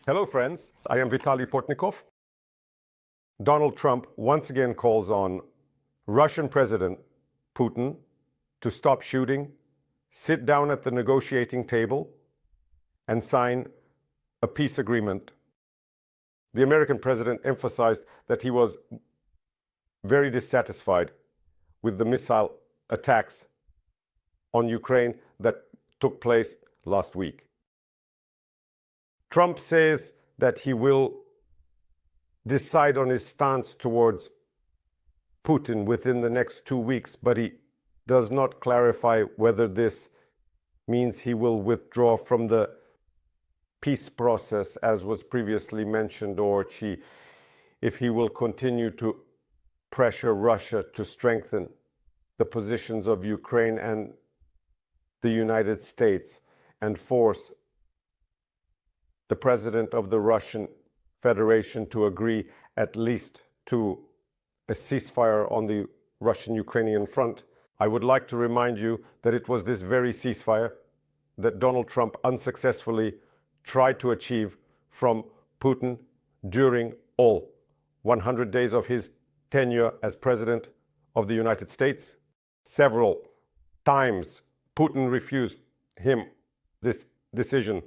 Hello, friends. I am Vitaly Portnikov. Donald Trump once again calls on Russian President Putin to stop shooting, sit down at the negotiating table, and sign a peace agreement. The American president emphasized that he was very dissatisfied with the missile attacks on Ukraine that took place last week. Trump says that he will decide on his stance towards Putin within the next 2 weeks, but he does not clarify whether this means he will withdraw from the peace process, as was previously mentioned, or if he will continue to pressure Russia to strengthen the positions of Ukraine and the United States and force the president of the Russian Federation to agree at least to a ceasefire on the Russian-Ukrainian front. I would like to remind you that it was this very ceasefire that Donald Trump unsuccessfully tried to achieve from Putin during all 100 days of his tenure as President of the United States. Several times Putin refused him this decision.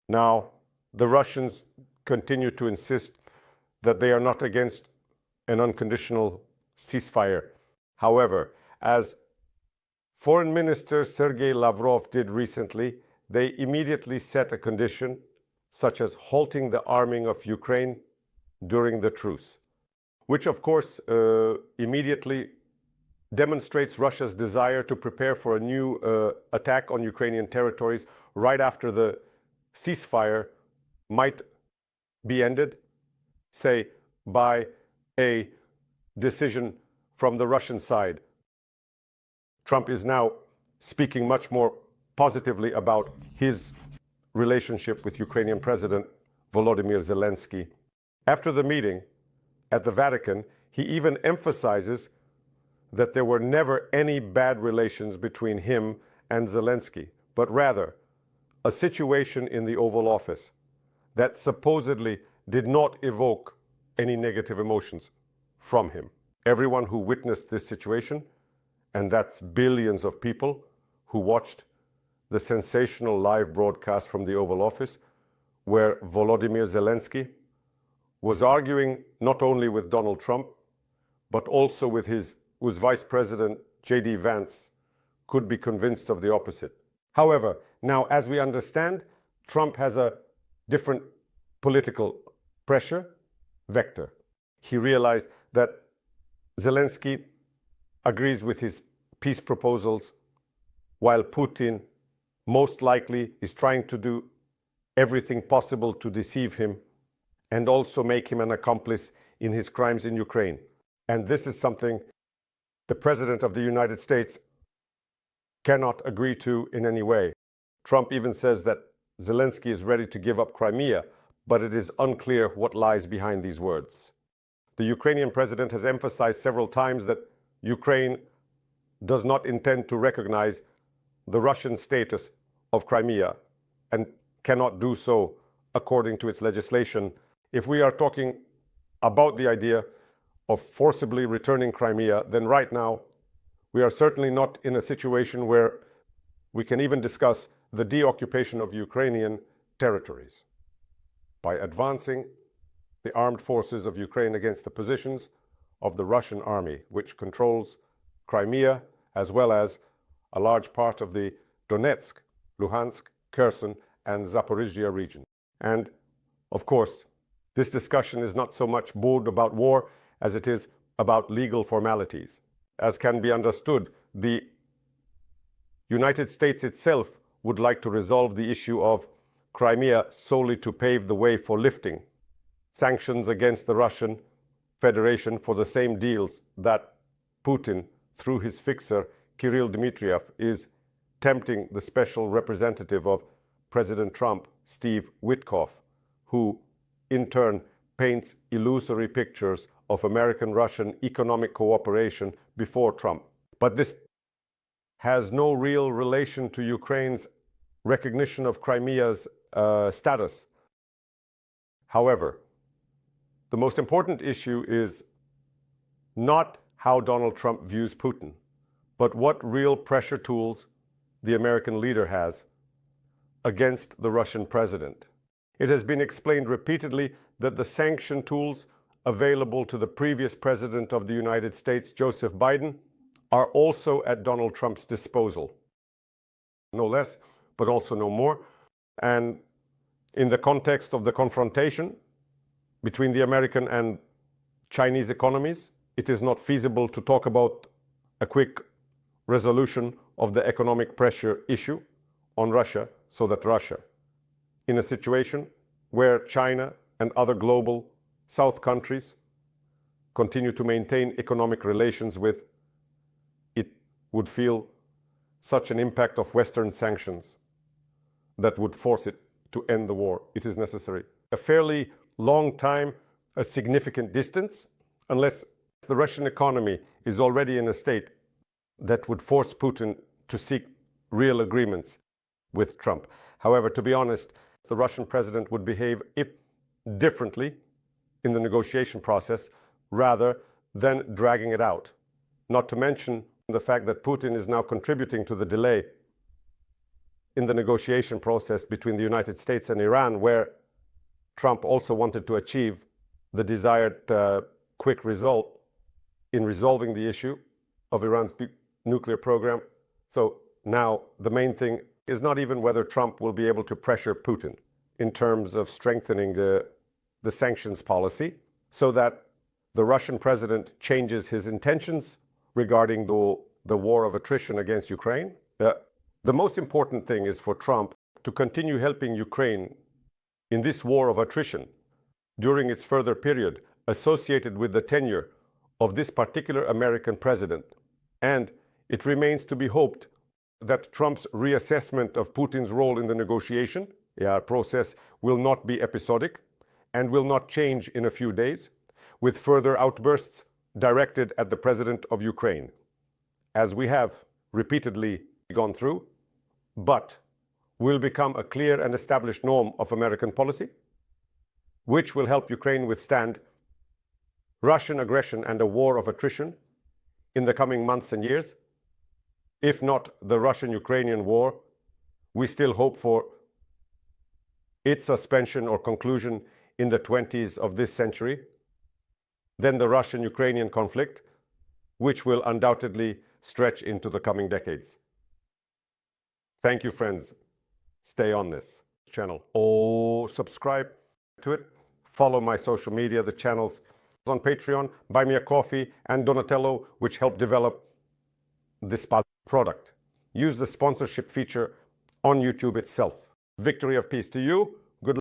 Now, the Russians continue to insist that they are not against an unconditional ceasefire. However, as Foreign Minister Sergei Lavrov did recently, they immediately set a condition, such as halting the arming of Ukraine during the truce, which of course immediately demonstrates Russia's desire to prepare for a new attack on Ukrainian territories right after the ceasefire might be ended, say, by a decision from the Russian side. Trump is now speaking much more positively about his relationship with Ukrainian President Volodymyr Zelensky. After the meeting at the Vatican, he even emphasizes that there were never any bad relations between him and Zelensky, but rather a situation in the Oval Office that supposedly did not evoke any negative emotions from him. Everyone who witnessed this situation, and that's billions of people who watched the sensational live broadcast from the Oval Office, where Volodymyr Zelensky was arguing not only with Donald Trump, but also with his Vice President J.D. Vance, could be convinced of the opposite. However, now, as we understand, Trump has a different political pressure vector. He realized that Zelensky agrees with his peace proposals, while Putin most likely is trying to do everything possible to deceive him and also make him an accomplice in his crimes in Ukraine. And this is something the President of the United States cannot agree to in any way. Trump even says that Zelensky is ready to give up Crimea, but it is unclear what lies behind these words. The Ukrainian president has emphasized several times that Ukraine does not intend to recognize the Russian status of Crimea and cannot do so according to its legislation. If we are talking about the idea of forcibly returning Crimea, then right now we are certainly not in a situation where we can even discuss the deoccupation of Ukrainian territories. By advancing the armed forces of Ukraine against the positions of the Russian army, which controls Crimea, as well as a large part of the Donetsk, Luhansk, Kherson, and Zaporizhia region. And, of course, this discussion is not so much about war as it is about legal formalities. As can be understood, the United States itself would like to resolve the issue of Crimea solely to pave the way for lifting sanctions against the Russian Federation for the same deals that Putin, through his fixer Kirill Dmitriev, is tempting the special representative of President Trump, Steve Witkoff, who in turn paints illusory pictures of American-Russian economic cooperation before Trump. But this has no real relation to Ukraine's recognition of Crimea's status. However, the most important issue is not how Donald Trump views Putin, but what real pressure tools the American leader has against the Russian president. It has been explained repeatedly that the sanction tools available to the previous president of the United States, Joseph Biden, are also at Donald Trump's disposal. No less, but also no more. And in the context of the confrontation between the American and Chinese economies, it is not feasible to talk about a quick resolution of the economic pressure issue on Russia, so that Russia, in a situation where China and other global South countries continue to maintain economic relations with, it would feel such an impact of Western sanctions that would force it to end the war. It is necessary. A fairly long time, a significant distance, unless the Russian economy is already in a state that would force Putin to seek real agreements with Trump. However, to be honest, the Russian president would behave differently in the negotiation process rather than dragging it out. Not to mention the fact that Putin is now contributing to the delay in the negotiation process between the United States and Iran, where Trump also wanted to achieve the desired quick result in resolving the issue of Iran's nuclear program. So now the main thing is not even whether Trump will be able to pressure Putin in terms of strengthening the sanctions policy so that the Russian president changes his intentions regarding the war of attrition against Ukraine. The most important thing is for Trump to continue helping Ukraine in this war of attrition during its further period associated with the tenure of this particular American president. And it remains to be hoped that Trump's reassessment of Putin's role in the negotiation process will not be episodic and will not change in a few days, with further outbursts directed at the president of Ukraine, as we have repeatedly gone through, but will become a clear and established norm of American policy, which will help Ukraine withstand Russian aggression and a war of attrition in the coming months and years. If not the Russian-Ukrainian war, we still hope for its suspension or conclusion in the 20s of this century. Then the Russian-Ukrainian conflict, which will undoubtedly stretch into the coming decades. Thank you, friends. Stay on this channel. Subscribe to it. Follow my social media, the channels on Patreon, Buy Me a Coffee, and Donatello, which help develop this product. Use the sponsorship feature on YouTube itself. Victory of peace to you.